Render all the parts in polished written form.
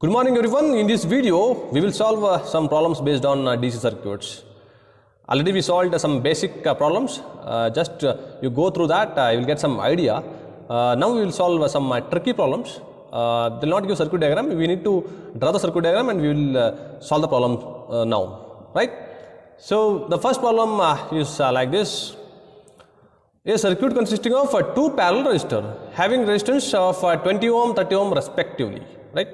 Good morning everyone. In this video we will solve some problems based on DC circuits. Already we solved some basic problems. Just you go through that, you will get some idea. Now we will solve some tricky problems. They will not give circuit diagram. We need to draw the circuit diagram and we will solve the problem now, right? So the first problem is like this. A circuit consisting of two parallel resistors having resistance of 20 ohm, 30 ohm respectively, right?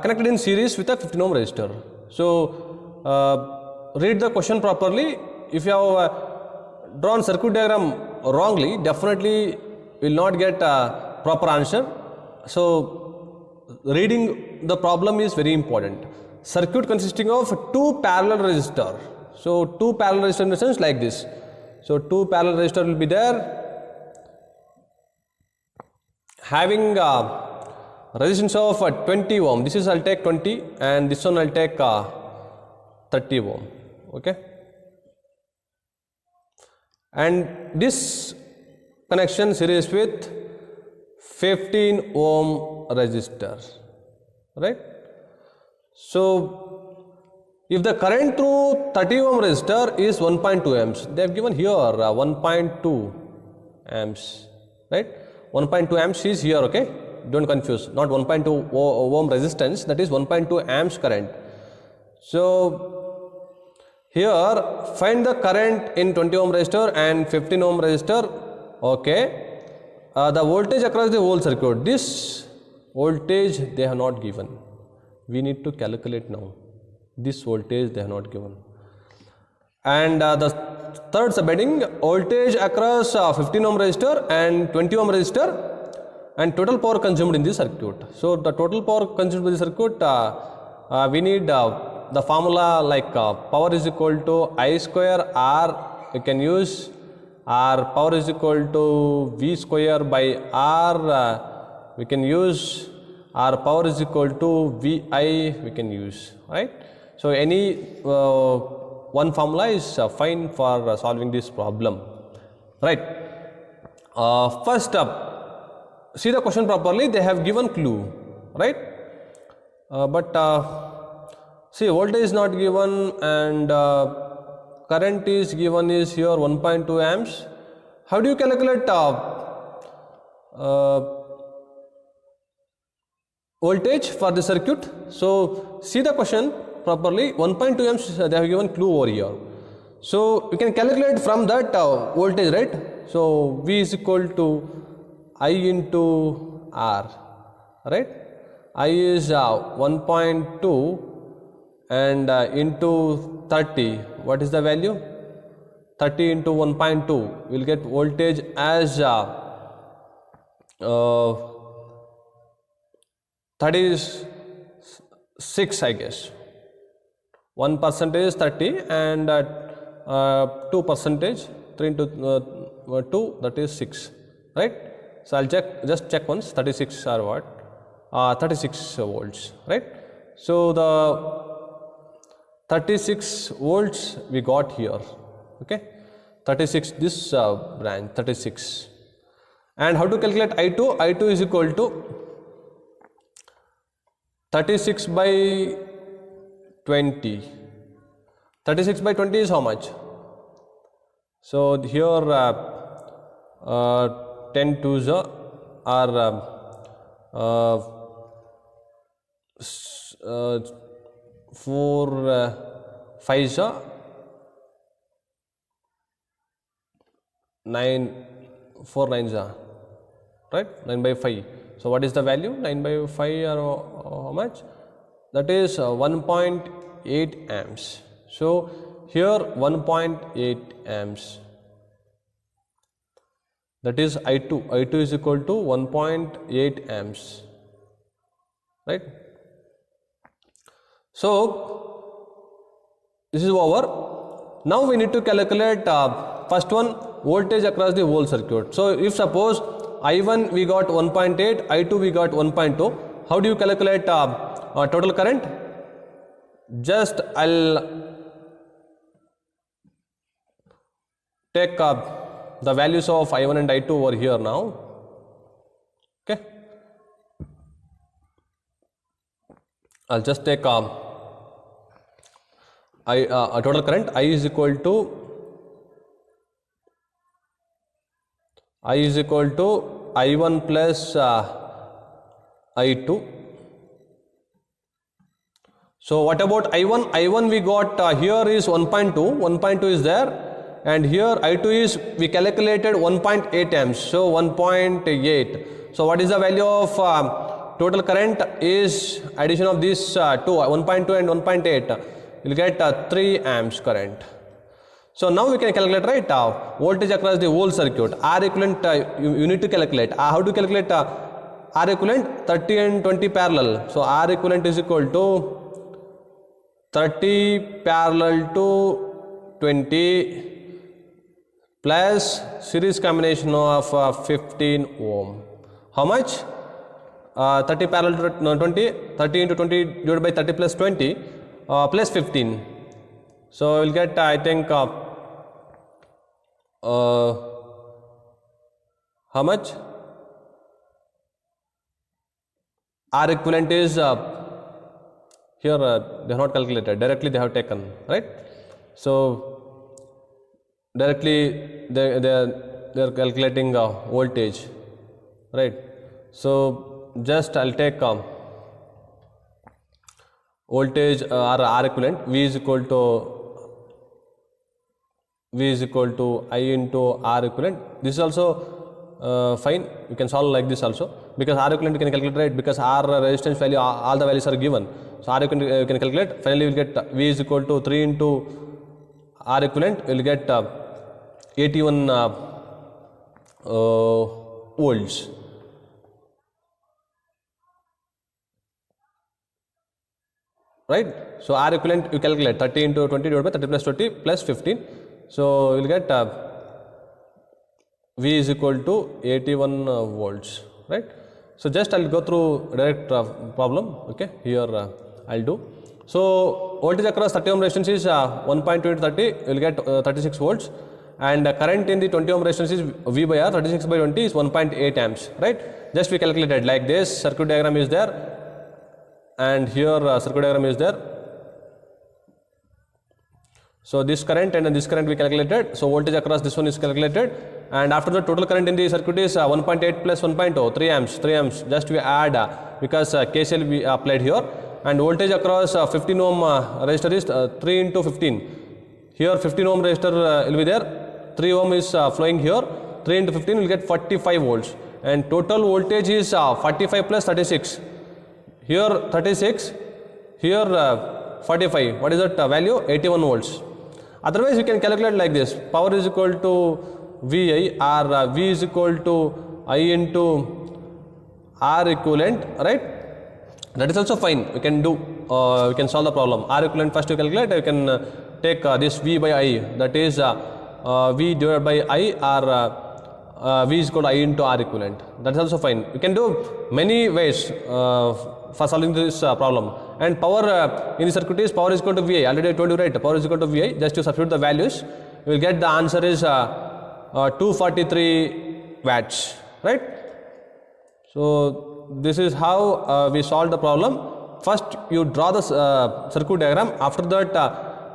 Connected in series with a 15 ohm resistor. So read the question properly. If you have drawn circuit diagram wrongly, definitely will not get a proper answer. So reading the problem is very important. Circuit consisting of two parallel resistor. So two parallel resistor in the sense like this. So two parallel resistor will be there having resistance of 20 ohm. This is I'll take 20 and this one I'll take 30 ohm. Okay. And this connection series with 15 ohm resistor, right? So if the current through 30 ohm resistor is 1.2 amps, they have given here 1.2 amps, right? 1.2 amps is here, okay? Don't confuse, not 1.2 ohm resistance, that is 1.2 amps current. So here find the current in 20 ohm resistor and 15 ohm resistor, okay? The voltage across the whole circuit, this voltage they have not given. We need to calculate now. This voltage they have not given. And the third subheading, voltage across 15 ohm resistor and 20 ohm resistor and total power consumed in this circuit. So the total power consumed in the circuit, we need the formula like power is equal to I square R, you can use, or power is equal to V square by R, we can use, or power is equal to VI, we can use, right? So any one formula is fine for solving this problem, right? First up, see the question properly. They have given clue, right? But see, voltage is not given and current is given is here 1.2 amps. How do you calculate voltage for the circuit? So see the question properly. 1.2 amps they have given clue over here. So you can calculate from that voltage, right? So V is equal to I into R, right? I is 1.2 and into 30. What is the value? 30 into 1.2 will get voltage as 36, I guess. 1% is 30 and 2%, 3 into 2, that is 6, right? So I'll just check once, 36 or what? 36 volts, right? So the 36 volts we got here, okay? 36, this branch, 36. And how to calculate I2? I2 is equal to 36 by 20. 36 by 20 is how much? So here 10 twos are 4 fives are 9, 4 nines are, right? 9 by 5. So what is the value? 9 by 5 or how much? That is 1.8 amps. So here 1.8 amps. That is I2. I2 is equal to 1.8 amps, right? So this is over. Now we need to calculate first one, voltage across the whole circuit. So if suppose I1 we got 1.8, I2 we got 1.2. How do you calculate total current? Just I'll take the values of I1 and I2 over here now, okay? I'll just take a total current I is equal to I1 plus I2. So what about I1? I1 we got here is 1.2, 1.2 is there, and here I2 is, we calculated 1.8 amps, so 1.8. So what is the value of total current is addition of these two, 1.2 and 1.8, you'll get 3 amps current. So now we can calculate, right, voltage across the whole circuit. R equivalent you need to calculate. How to calculate R equivalent? 30 and 20 parallel. So R equivalent is equal to 30 parallel to 20 plus series combination of 15 ohm. How much? 30 parallel to 20, 30 into 20 divided by 30 plus 20 plus 15. So we'll get I think how much? R equivalent is here they have not calculated, directly they have taken, right? So directly they are calculating voltage, right? So just I'll take voltage R equivalent, V is equal to I into R equivalent. This is also fine, you can solve like this also, because R equivalent you can calculate, right, because R resistance value, all the values are given. So R equivalent you can calculate, finally you will get V is equal to 3 into R equivalent, you will get 81 volts. Right? So R equivalent you calculate 30 into 20 divided by 30 plus 20 plus 15. So you will get V is equal to 81 volts, right? So just I'll go through direct problem. Okay, here I'll do. So voltage across 30 ohm resistance is 1.2 into 30, you will get 36 volts, and current in the 20 ohm resistance is V by R, 36 by 20 is 1.8 amps, right? Just we calculated like this. Circuit diagram is there, and here circuit diagram is there. So this current and this current we calculated. So voltage across this one is calculated, and after the total current in the circuit is 1.8 plus 1.0, 3 amps. Just we add because KCL we applied here, and voltage across 15 ohm resistor is 3 into 15. Here 15 ohm resistor will be there. 3 ohm is flowing here. 3 into 15 will get 45 volts, and total voltage is 45 plus 36. Here 36, here 45. What is that value? 81 volts. Otherwise, you can calculate like this: power is equal to VI, or V is equal to I into R equivalent, right? That is also fine. We can do. We can solve the problem. R equivalent first you calculate. You can take this V by I. That is V divided by I, or V is equal to I into R equivalent. That is also fine. You can do many ways for solving this problem. And power in the circuit is power is equal to VI. Already I told you, right? Power is equal to VI. Just to substitute the values, you will get the answer is 243 watts, right? So this is how we solve the problem. First you draw the circuit diagram. After that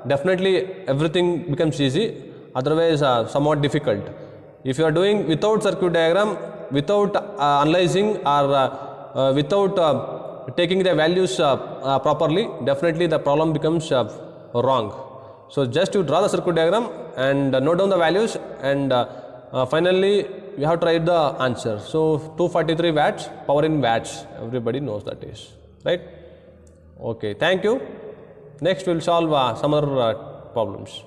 definitely everything becomes easy. Otherwise somewhat difficult. If you are doing without circuit diagram, without analyzing, or without taking the values properly, definitely the problem becomes wrong. So just you draw the circuit diagram and note down the values, and finally you have to write the answer. So 243 watts, power in watts, everybody knows that is, right? Okay, thank you. Next we will solve some other problems.